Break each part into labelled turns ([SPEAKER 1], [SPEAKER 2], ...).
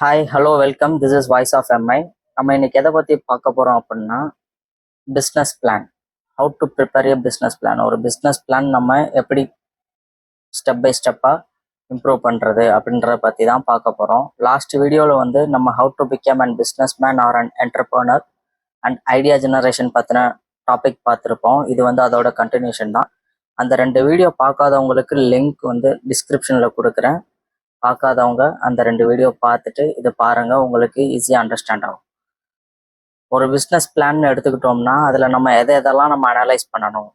[SPEAKER 1] Hi hello welcome. This is voice of MI. நம்ம இன்னைக்கு எதை பற்றி பார்க்க போகிறோம் அப்படின்னா business plan. How to prepare a business plan. ஒரு பிஸ்னஸ் பிளான் நம்ம எப்படி ஸ்டெப் பை ஸ்டெப்பாக இம்ப்ரூவ் பண்ணுறது அப்படின்றத பற்றி தான் பார்க்க போகிறோம். லாஸ்ட் வீடியோவில் வந்து நம்ம how to become and business man or and entrepreneur and idea generation பற்றின டாபிக் பார்த்துருப்போம். இது வந்து அதோட கண்டினியூஷன் தான். அந்த 2 வீடியோ பார்க்காதவங்களுக்கு லிங்க் வந்து டிஸ்கிரிப்ஷனில் கொடுக்குறேன். பார்க்காதவங்க அந்த 2 வீடியோ பார்த்துட்டு இதை பாருங்க, உங்களுக்கு ஈஸியாக அண்டர்ஸ்டாண்ட் ஆகும். ஒரு பிஸ்னஸ் பிளான் எடுத்துக்கிட்டோம்னா அதில் நம்ம எதெல்லாம் நம்ம அனலைஸ் பண்ணணும்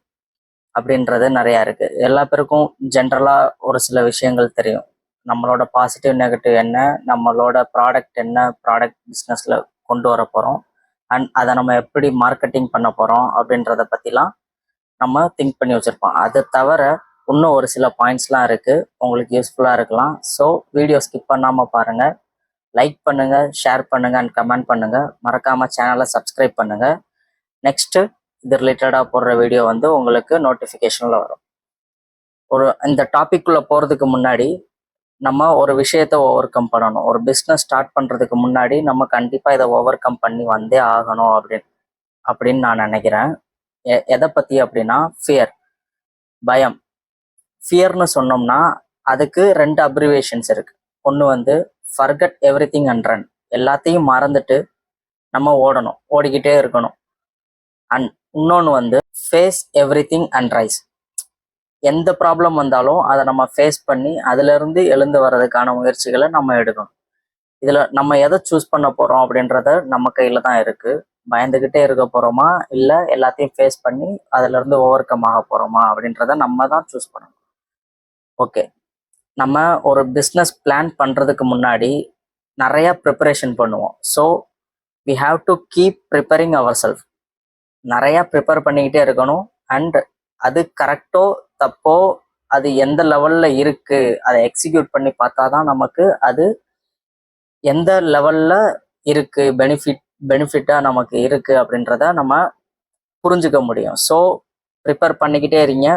[SPEAKER 1] அப்படின்றது நிறையா இருக்குது. எல்லா பேருக்கும் ஜென்ரலாக ஒரு சில விஷயங்கள் தெரியும். நம்மளோட பாசிட்டிவ் நெகட்டிவ் என்ன, நம்மளோட ப்ராடக்ட் என்ன, ப்ராடக்ட் பிஸ்னஸில் கொண்டு வர போகிறோம் அண்ட் அதை நம்ம எப்படி மார்க்கெட்டிங் பண்ண போகிறோம் அப்படின்றத பற்றிலாம் நம்ம திங்க் பண்ணி வச்சுருப்போம். அதை தவிர இன்னும் ஒரு சில பாயிண்ட்ஸ்லாம் இருக்குது, உங்களுக்கு யூஸ்ஃபுல்லாக இருக்கலாம். ஸோ வீடியோ ஸ்கிப் பண்ணாமல் பாருங்கள், லைக் பண்ணுங்கள், ஷேர் பண்ணுங்கள் அண்ட் கமெண்ட் பண்ணுங்கள். மறக்காமல் சேனலை சப்ஸ்கிரைப் பண்ணுங்கள். நெக்ஸ்ட்டு இது ரிலேட்டடாக போடுற வீடியோ வந்து உங்களுக்கு நோட்டிஃபிகேஷனில் வரும். இந்த டாபிக்குள்ளே போகிறதுக்கு முன்னாடி நம்ம ஒரு விஷயத்தை ஓவர் கம் பண்ணணும். ஒரு பிஸ்னஸ் ஸ்டார்ட் பண்ணுறதுக்கு முன்னாடி நம்ம கண்டிப்பாக இதை ஓவர் கம் பண்ணி வந்தே ஆகணும் அப்படின்னு நான் நினைக்கிறேன். எதை பற்றி அப்படின்னா ஃபியர், பயம். ஃபியர்னு சொன்னோம்னா அதுக்கு 2 அப்ரிவேஷன்ஸ் இருக்கு. ஒன்று வந்து forget everything and run, எல்லாத்தையும் மறந்துட்டு நம்ம ஓடிக்கிட்டே இருக்கணும். அண்ட் இன்னொன்று வந்து face everything and rise, எந்த ப்ராப்ளம் வந்தாலும் அதை நம்ம ஃபேஸ் பண்ணி அதிலிருந்து எழுந்து வர்றதுக்கான முயற்சிகளை நம்ம எடுக்கணும். இதில் நம்ம எதை சூஸ் பண்ண போகிறோம் அப்படின்றத நம்ம கையில் தான் இருக்குது. பயந்துக்கிட்டே இருக்க போகிறோமா, இல்லை எல்லாத்தையும் ஃபேஸ் பண்ணி அதிலிருந்து ஓவர் கம் ஆக போகிறோமா அப்படின்றத நம்ம தான் சூஸ் பண்ணணும். ஓகே, நம்ம ஒரு பிஸ்னஸ் பிளான் பண்ணுறதுக்கு முன்னாடி நிறையா ப்ரிப்பரேஷன் பண்ணுவோம். So we have to keep preparing our self. நிறையா ப்ரிப்பேர் பண்ணிக்கிட்டே இருக்கணும். அண்ட் அது கரெக்டோ தப்போ, அது எந்த லெவலில் இருக்குது, அதை எக்ஸிக்யூட் பண்ணி பார்த்தா தான் நமக்கு அது எந்த லெவலில் இருக்குது, பெனிஃபிட்டாக நமக்கு இருக்குது அப்படின்றத நம்ம புரிஞ்சுக்க முடியும். ஸோ ப்ரிப்பேர் பண்ணிக்கிட்டே இருங்க,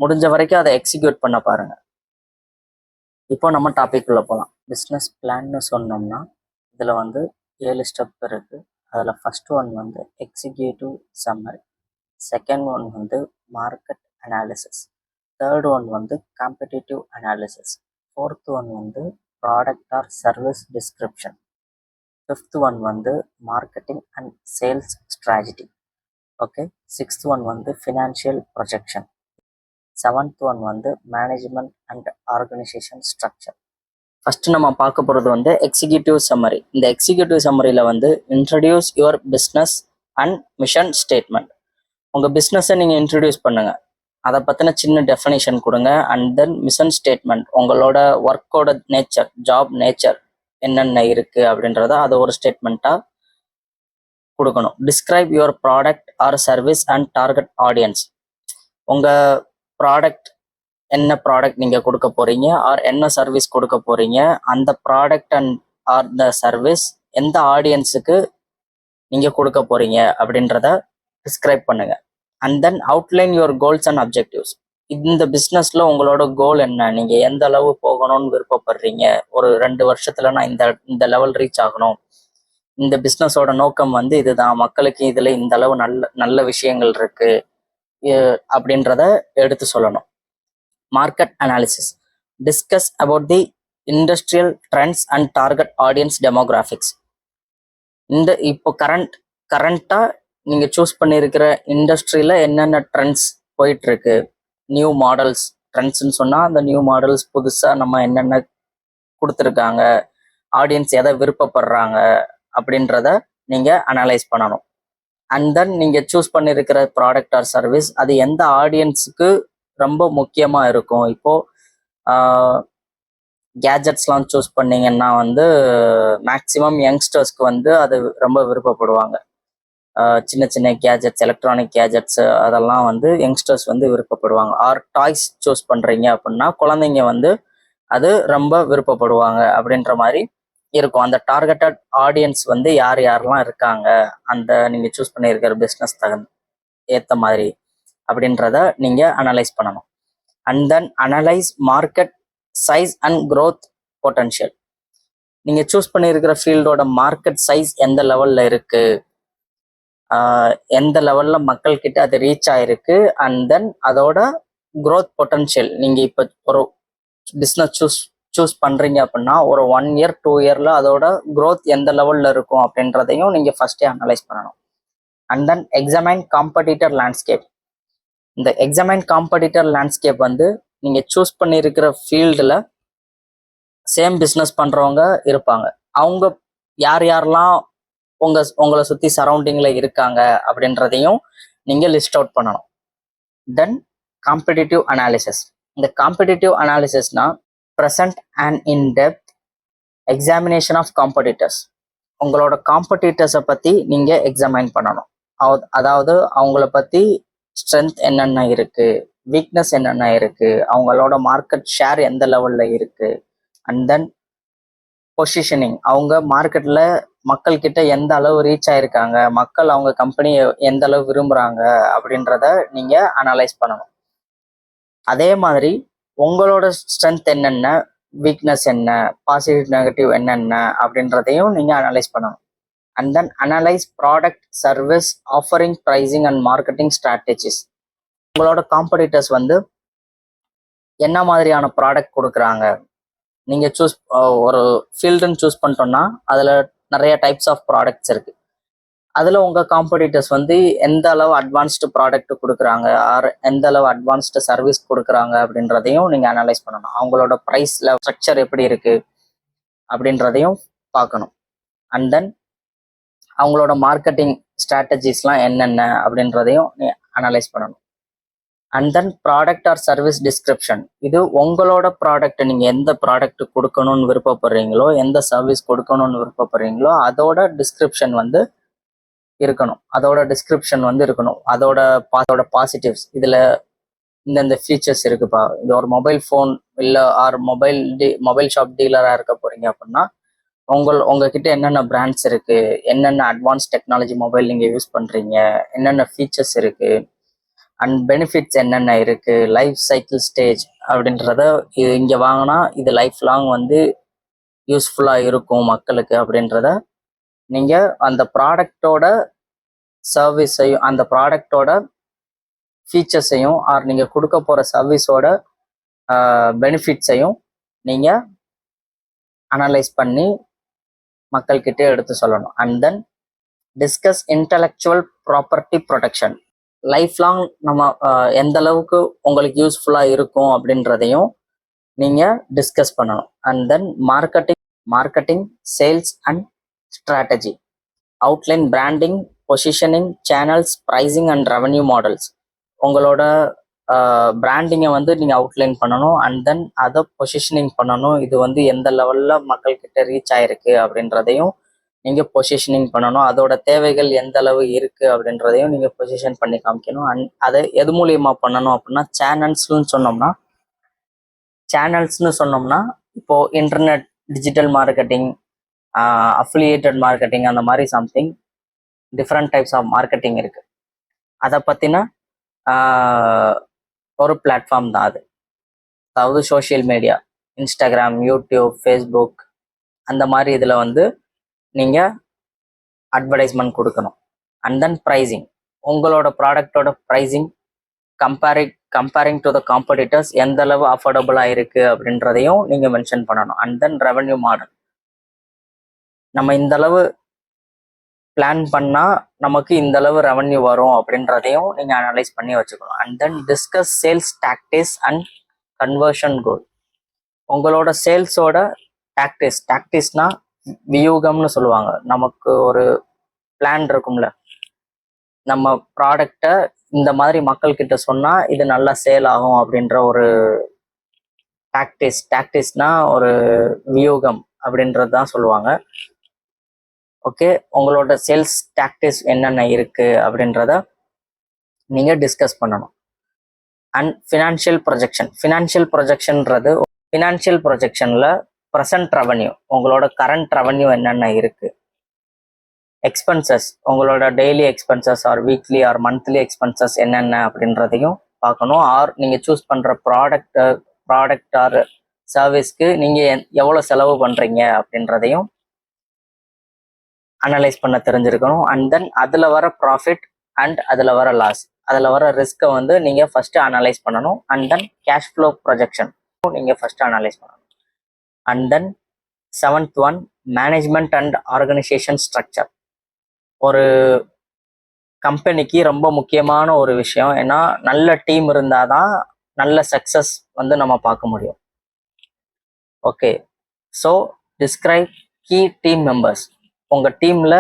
[SPEAKER 1] முடிஞ்ச வரைக்கும் அதை எக்ஸிக்யூட் பண்ண பாருங்க. இப்போ நம்ம டாபிக் உள்ள போகலாம். பிஸ்னஸ் பிளான்னு சொன்னோம்னா இதில் வந்து 7 ஸ்டெப் இருக்கு. அதில் ஃபர்ஸ்ட் ஒன் வந்து எக்ஸிக்யூட்டிவ் சம்மரி, செகண்ட் ஒன் வந்து மார்க்கெட் அனாலிசிஸ், தேர்ட் ஒன் வந்து காம்படிட்டிவ் அனாலிசிஸ், ஃபோர்த் ஒன் வந்து product or service description, fifth one வந்து marketing and sales strategy. Okay, sixth one வந்து ஃபினான்ஷியல் ப்ரொஜெக்ஷன், செவன்த் ஒன் வந்து management and organisation structure. First நம்ம பார்க்க போகிறது வந்து எக்ஸிக்யூட்டிவ் சம்மரி. இந்த எக்ஸிக்யூட்டிவ் சம்மரியில் வந்து introduce your business and mission statement. உங்கள் பிஸ்னஸை நீங்கள் இன்ட்ரடியூஸ் பண்ணுங்கள், அதை பற்றின சின்ன டெஃபினேஷன் கொடுங்க. அண்ட் தென் மிஷன் ஸ்டேட்மெண்ட், உங்களோட ஒர்க்கோட நேச்சர், ஜாப் நேச்சர் என்னென்ன இருக்குது அப்படின்றத அதை ஒரு ஸ்டேட்மெண்ட்டாக கொடுக்கணும். Describe your product or service and target audience. உங்கள் ப்ராடக்ட், என்ன ப்ராடக்ட் நீங்கள் கொடுக்க போகிறீங்க ஆர் என்ன சர்வீஸ் கொடுக்க போகிறீங்க, அந்த product and or the service எந்த ஆடியன்ஸுக்கு நீங்கள் கொடுக்க போகிறீங்க அப்படின்றத டிஸ்கிரைப் பண்ணுங்கள். And then outline your goals and objectives. இந்த பிஸ்னஸில் உங்களோட கோல் என்ன, நீங்கள் எந்த அளவு போகணும்னு விருப்பப்படுறீங்க, ஒரு 2 வருஷத்தில் நான் இந்த லெவல் ரீச் ஆகணும், இந்த பிஸ்னஸோட நோக்கம் வந்து இதுதான், மக்களுக்கு இதில் இந்த அளவு நல்ல விஷயங்கள் இருக்குது அப்படின்றத எடுத்து சொல்லணும். Market analysis, discuss about the industrial trends and target audience demographics. இப்போ கரண்ட்டாக நீங்கள் சூஸ் பண்ணியிருக்கிற இண்டஸ்ட்ரியில் என்னென்ன ட்ரெண்ட்ஸ் போயிட்டுருக்கு, நியூ மாடல்ஸ். ட்ரெண்ட்ஸ்ன்னு சொன்னால் அந்த நியூ மாடல்ஸ் புதுசாக நம்ம என்னென்ன கொடுத்துருக்காங்க, ஆடியன்ஸ் எதை விருப்பப்படுறாங்க அப்படின்றத நீங்கள் அனலைஸ் பண்ணணும். அண்ட் தென் நீங்கள் சூஸ் பண்ணியிருக்கிற ப்ராடக்ட் ஆர் சர்வீஸ் அது எந்த ஆடியன்ஸுக்கு ரொம்ப முக்கியமாக இருக்கும். இப்போது கேஜெட்ஸ்லாம் சூஸ் பண்ணிங்கன்னா வந்து மேக்ஸிமம் யங்ஸ்டர்ஸ்க்கு வந்து அது ரொம்ப விருப்பப்படுவாங்க. சின்ன சின்ன கேஜெட்ஸ், எலக்ட்ரானிக் கேஜெட்ஸ் அதெல்லாம் வந்து யங்ஸ்டர்ஸ் வந்து விருப்பப்படுவாங்க. ஆர் டாய்ஸ் சூஸ் பண்ணுறீங்க அப்படின்னா குழந்தைங்க வந்து அது ரொம்ப விருப்பப்படுவாங்க அப்படின்ற மாதிரி இருக்கும். அந்த டார்கெட்டட் ஆடியன்ஸ் வந்து யாரெல்லாம் இருக்காங்க, அந்த நீங்கள் சூஸ் பண்ணியிருக்கிற பிஸ்னஸ் ஏற்ற மாதிரி அப்படின்றத நீங்கள் அனலைஸ் பண்ணணும். And then analyse market size and growth potential. நீங்கள் சூஸ் பண்ணியிருக்கிற ஃபீல்டோட மார்க்கெட் சைஸ் எந்த லெவலில் இருக்குது, எந்த லெவலில் மக்கள்கிட்ட அது ரீச் ஆயிருக்கு, அண்ட் தென் அதோட க்ரோத் பொட்டன்ஷியல். நீங்கள் இப்போ ஒரு பிஸ்னஸ் சூஸ் பண்ணுறீங்க அப்படின்னா ஒரு 1 இயர் 2 இயரில் அதோட க்ரோத் எந்த லெவலில் இருக்கும் அப்படின்றதையும் நீங்கள் ஃபஸ்ட்டே அனலைஸ் பண்ணணும். And then examine competitor landscape. இந்த எக்ஸாமைன் காம்படிட்டர் லேண்ட்ஸ்கேப் வந்து நீங்கள் சூஸ் பண்ணியிருக்கிற ஃபீல்டில் சேம் பிஸ்னஸ் பண்ணுறவங்க இருப்பாங்க. அவங்க யார் யாரெல்லாம் உங்களை சுற்றி சரௌண்டிங்கில் இருக்காங்க அப்படின்றதையும் நீங்கள் லிஸ்ட் அவுட் பண்ணணும். Then competitive analysis. இந்த காம்படிட்டிவ் அனாலிசிஸ்னா present and in depth examination of competitors. உங்களோட காம்படிட்டர்ஸை பற்றி நீங்கள் எக்ஸாமைன் பண்ணணும். அதாவது அவங்கள பற்றி ஸ்ட்ரென்த் என்னென்ன இருக்குது, வீக்னஸ் என்னென்ன இருக்குது, அவங்களோட மார்க்கெட் ஷேர் எந்த லெவலில் இருக்குது, அண்ட் தென் பொசிஷனிங். அவங்க மார்க்கெட்டில் மக்கள்கிட்ட எந்த அளவு ரீச் ஆயிருக்காங்க, மக்கள் அவங்க கம்பெனியை எந்த அளவு விரும்புகிறாங்க அப்படின்றத நீங்கள் அனலைஸ் பண்ணணும். அதே மாதிரி உங்களோட ஸ்ட்ரென்த் என்னென்ன, வீக்னஸ் என்ன, பாசிட்டிவ் நெகட்டிவ் என்னென்ன அப்படின்றதையும் நீங்கள் அனலைஸ் பண்ணணும். And then analyse product, service, offering, pricing and marketing strategies. உங்களோட காம்படிட்டர்ஸ் வந்து என்ன மாதிரியான ப்ராடக்ட் கொடுக்குறாங்க. நீங்கள் ஒரு ஃபீல்டுன்னு சூஸ் பண்ணிட்டோம்னா அதில் நிறைய டைப்ஸ் ஆஃப் ப்ராடக்ட்ஸ் இருக்குது. அதில் உங்கள் காம்படிட்டர்ஸ் வந்து எந்த அளவு அட்வான்ஸ்டு ப்ராடக்ட் கொடுக்குறாங்க, ஆர் எந்த அளவு அட்வான்ஸ்டு சர்வீஸ் கொடுக்குறாங்க அப்படின்றதையும் நீங்கள் அனலைஸ் பண்ணணும். அவங்களோட ப்ரைஸில் ஸ்ட்ரக்சர் எப்படி இருக்குது அப்படின்றதையும் பார்க்கணும். அண்ட் தென் அவங்களோட மார்க்கெட்டிங் ஸ்ட்ராட்டஜிஸ்லாம் என்னென்ன அப்படின்றதையும் நீ அனலைஸ் பண்ணணும். And then product or service description. இது உங்களோட ப்ராடக்ட், நீங்கள் எந்த ப்ராடக்ட் கொடுக்கணும்னு விருப்பப்படுறீங்களோ, எந்த சர்வீஸ் கொடுக்கணும்னு விருப்பப்படுறீங்களோ அதோட டிஸ்கிரிப்ஷன் வந்து இருக்கணும். அதோட பாசிட்டிவ்ஸ், இதில் இந்தந்த ஃபீச்சர்ஸ் இருக்குப்பா. இது ஒரு மொபைல் ஃபோன் இல்லை ஆர் மொபைல் ஷாப் டீலராக இருக்க போகிறீங்க அப்படின்னா உங்ககிட்ட என்னென்ன பிராண்ட்ஸ் இருக்குது, என்னென்ன அட்வான்ஸ் டெக்னாலஜி மொபைல் நீங்கள் யூஸ் பண்ணுறீங்க, என்னென்ன ஃபீச்சர்ஸ் இருக்குது, அண்ட் பெனிஃபிட்ஸ் என்னென்ன இருக்குது, லைஃப் சைக்கிள் ஸ்டேஜ் அப்படின்றத இது இங்கே வாங்கினா இது லைஃப் லாங் வந்து யூஸ்ஃபுல்லாக இருக்கும் மக்களுக்கு அப்படின்றத நீங்கள் அந்த ப்ராடக்டோட சர்வீஸையும் அந்த ப்ராடக்டோட ஃபீச்சர்ஸையும் ஆர் நீங்கள் கொடுக்க போகிற சர்வீஸோட பெனிஃபிட்ஸையும் நீங்கள் அனலைஸ் பண்ணி மக்கள்கிட்டே எடுத்து சொல்லணும். And then discuss intellectual property protection. Life long நம்ம எந்த அளவுக்கு உங்களுக்கு யூஸ்ஃபுல்லாக இருக்கும் அப்படின்றதையும் நீங்கள் டிஸ்கஸ் பண்ணணும். And then marketing, sales and strategy. Outline branding, positioning, channels, pricing and revenue models. உங்களோட பிராண்டிங்கை வந்து நீங்கள் அவுட்லைன் பண்ணணும். அண்ட் தென் அதை பொசிஷனிங் பண்ணணும். இது வந்து எந்த லெவலில் மக்கள்கிட்ட ரீச் ஆயிருக்கு அப்படின்றதையும் நீங்கள் பொசிஷனிங் பண்ணணும். அதோட தேவைகள் எந்த அளவு இருக்குது அப்படின்றதையும் நீங்கள் பொசிஷன் பண்ணி காமிக்கணும். அண்ட் அதை எது மூலியமாக பண்ணணும் அப்படின்னா சேனல்ஸ்னு சொன்னோம்னா இப்போது internet, digital marketing, affiliated marketing, அந்த மாதிரி something different types of marketing இருக்குது. அதை பற்றின ஒரு பிளாட்ஃபார்ம் தான் அது. அதாவது social media, Instagram, YouTube, Facebook, அந்த மாதிரி இதில் வந்து நீங்கள் அட்வர்டைஸ்மெண்ட் கொடுக்கணும். And then pricing. உங்களோட ப்ராடக்டோட pricing comparing to the competitors எந்த அளவு அஃபோர்டபுளாக இருக்குது அப்படின்றதையும் நீங்கள் மென்ஷன் பண்ணணும். And then revenue model. நம்ம இந்த அளவு பிளான் பண்ணால் நமக்கு இந்த அளவு ரெவன்யூ வரும் அப்படின்றதையும் நீங்கள் அனலைஸ் பண்ணி வச்சுக்கணும். And then discuss sales tactics and conversion goal. உங்களோட சேல்ஸோட டாக்டிக்ஸ்னா வியூகம்னு சொல்லுவாங்க. நமக்கு ஒரு பிளான் இருக்கும்ல, நம்ம ப்ராடக்டை இந்த மாதிரி மக்கள்கிட்ட சொன்னால் இது நல்லா சேல் ஆகும் அப்படின்ற ஒரு டாக்டிக்ஸ்னா ஒரு வியூகம் அப்படின்றது தான் சொல்லுவாங்க. ஓகே, உங்களோட சேல்ஸ் டாக்டிக்ஸ் என்னென்ன இருக்குது அப்படின்றத நீங்கள் டிஸ்கஸ் பண்ணணும். அண்ட் ஃபினான்ஷியல் ப்ரொஜெக்ஷனில் ப்ரெசன்ட் ரெவன்யூ, உங்களோட கரண்ட் ரெவன்யூ என்னென்ன இருக்குது, எக்ஸ்பென்சஸ், உங்களோட daily expenses R weekly R monthly expenses என்னென்ன அப்படின்றதையும் பார்க்கணும். ஆர் நீங்கள் சூஸ் பண்ணுற ப்ராடக்ட் ஆர் சர்வீஸ்க்கு நீங்கள் எவ்வளோ செலவு பண்ணுறீங்க அப்படின்றதையும் அனலைஸ் பண்ண தெரிஞ்சிருக்கணும். அண்ட் தென் அதில் வர ப்ராஃபிட் அண்ட் அதில் வர லாஸ், அதில் வர ரிஸ்க்கை வந்து நீங்கள் ஃபஸ்ட்டு அனலைஸ் பண்ணணும். And then cash flow projection நீங்கள் ஃபஸ்ட்டு அனலைஸ் பண்ணணும். And then 7th one, management and organisation structure. ஒரு கம்பெனிக்கு ரொம்ப முக்கியமான ஒரு விஷயம். ஏன்னா நல்ல டீம் இருந்தால் தான் நல்ல சக்ஸஸ் வந்து நம்ம பார்க்க முடியும். Okay, so describe key team members. உங்கள் டீமில்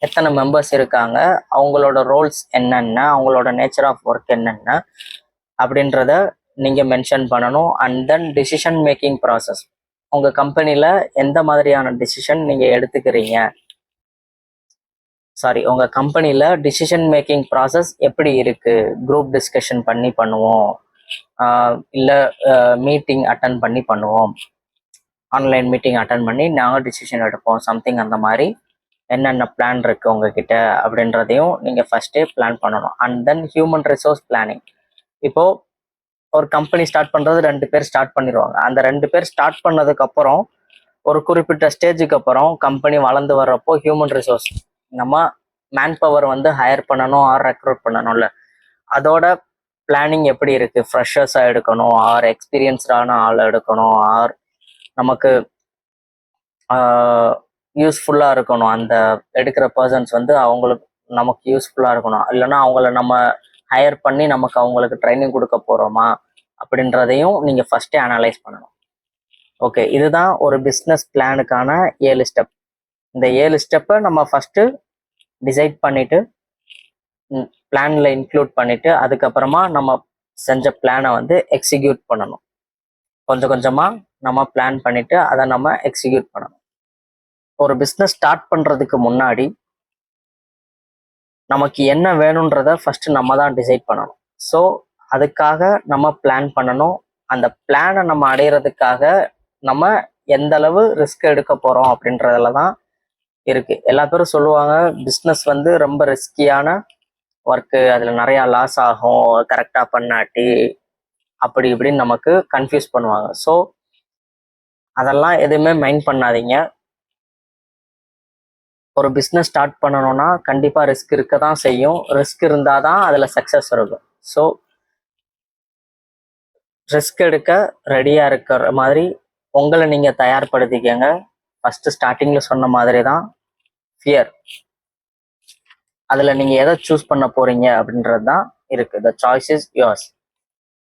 [SPEAKER 1] எத்தனை மெம்பர்ஸ் இருக்காங்க, அவங்களோட ரோல்ஸ் என்னென்ன, அவங்களோட நேச்சர் ஆஃப் ஒர்க் என்னென்ன அப்படின்றத நீங்கள் மென்ஷன் பண்ணணும். And then decision making process. உங்கள் கம்பெனியில் எந்த மாதிரியான டிசிஷன் நீங்கள் எடுத்துக்கிறீங்க, உங்கள் கம்பெனியில் டிசிஷன் மேக்கிங் ப்ராசஸ் எப்படி இருக்குது? குரூப் டிஸ்கஷன் பண்ணி பண்ணுவோம், இல்லை மீட்டிங் அட்டன் பண்ணி பண்ணுவோம், ஆன்லைன் மீட்டிங் அட்டன் பண்ணி நாங்கள் டிசிஷன் எடுப்போம், சம்திங் அந்த மாதிரி என்னென்ன பிளான் இருக்குது உங்ககிட்ட அப்படின்றதையும் நீங்கள் ஃபஸ்ட்டே பிளான் பண்ணணும். And then human resource planning. இப்போது ஒரு கம்பெனி ஸ்டார்ட் பண்ணுறது 2 பேர் ஸ்டார்ட் பண்ணிடுவாங்க. அந்த 2 பேர் ஸ்டார்ட் பண்ணதுக்கப்புறம் ஒரு குறிப்பிட்ட ஸ்டேஜுக்கு அப்புறம் கம்பெனி வளர்ந்து வர்றப்போ ஹியூமன் ரிசோர்ஸ் நம்ம மேன் பவர் வந்து ஹையர் பண்ணணும் ஆர் ரெக்ரூட் பண்ணணும்ல, அதோட பிளானிங் எப்படி இருக்குது? ஃப்ரெஷர்ஸாக எடுக்கணும் ஆர் எக்ஸ்பீரியன்ஸ்டான ஆள் எடுக்கணும் ஆர் நமக்கு யூஸ்ஃபுல்லாக இருக்கணும், அந்த எடுக்கிற பர்சன்ஸ் வந்து அவங்களுக்கு நமக்கு யூஸ்ஃபுல்லாக இருக்கணும், இல்லைன்னா அவங்கள நம்ம ஹையர் பண்ணி நமக்கு அவங்களுக்கு ட்ரைனிங் கொடுக்க போகிறோமா அப்படின்றதையும் நீங்கள் ஃபஸ்ட்டே அனலைஸ் பண்ணணும். ஓகே, இதுதான் ஒரு பிஸ்னஸ் பிளானுக்கான 7 ஸ்டெப். இந்த 7 ஸ்டெப்பை நம்ம ஃபஸ்ட்டு டிசைட் பண்ணிவிட்டு பிளானில் இன்க்ளூட் பண்ணிவிட்டு அதுக்கப்புறமா நம்ம செஞ்ச பிளானை வந்து எக்ஸிக்யூட் பண்ணணும். கொஞ்சம் கொஞ்சமாக நம்ம பிளான் பண்ணிவிட்டு அதை நம்ம எக்ஸிக்யூட் பண்ணணும். ஒரு பிஸ்னஸ் ஸ்டார்ட் பண்ணுறதுக்கு முன்னாடி நமக்கு என்ன வேணுன்றத ஃபஸ்ட்டு நம்ம தான் டிசைட் பண்ணணும். ஸோ அதுக்காக நம்ம பிளான் பண்ணணும். அந்த பிளானை நம்ம அடையிறதுக்காக நம்ம எந்த அளவு ரிஸ்க் எடுக்க போகிறோம் அப்படின்றதுல தான் இருக்குது. எல்லா பேரும் சொல்லுவாங்க பிஸ்னஸ் வந்து ரொம்ப ரிஸ்கியான ஒர்க்கு, அதில் நிறையா லாஸ் ஆகும் கரெக்டாக பண்ணாட்டி, அப்படி இப்படின்னு நமக்கு கன்ஃபியூஸ் பண்ணுவாங்க. ஸோ அதெல்லாம் எதுவுமே மைண்ட் பண்ணாதீங்க. ஒரு பிஸ்னஸ் ஸ்டார்ட் பண்ணணும்னா கண்டிப்பாக ரிஸ்க் இருக்க தான் செய்யும். ரிஸ்க் இருந்தால் தான் அதில் சக்ஸஸ் இருக்கும். ஸோ ரிஸ்க் எடுக்க ரெடியாக இருக்கிற மாதிரி உங்களை நீங்கள் தயார்படுத்திக்கங்க. ஃபஸ்ட்டு ஸ்டார்டிங்கில் சொன்ன மாதிரி தான் ஃபியர், அதில் நீங்கள் எதை சூஸ் பண்ண போகிறீங்க அப்படின்றது தான் இருக்குது. The choice is yours.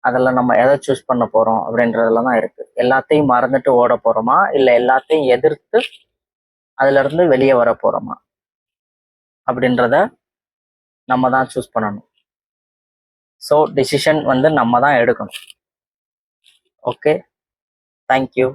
[SPEAKER 1] அதில் நம்ம எதை சூஸ் பண்ண போகிறோம் அப்படின்றதுல தான் இருக்குது. எல்லாத்தையும் மறந்துட்டு ஓட போகிறோமா, இல்லை எல்லாத்தையும் எதிர்த்து அதிலிருந்து வெளியே வர போகிறோமா அப்படின்றத நம்ம தான் சூஸ் பண்ணணும். ஸோ டிசிஷன் வந்து நம்ம தான் எடுக்கணும். Okay, thank you.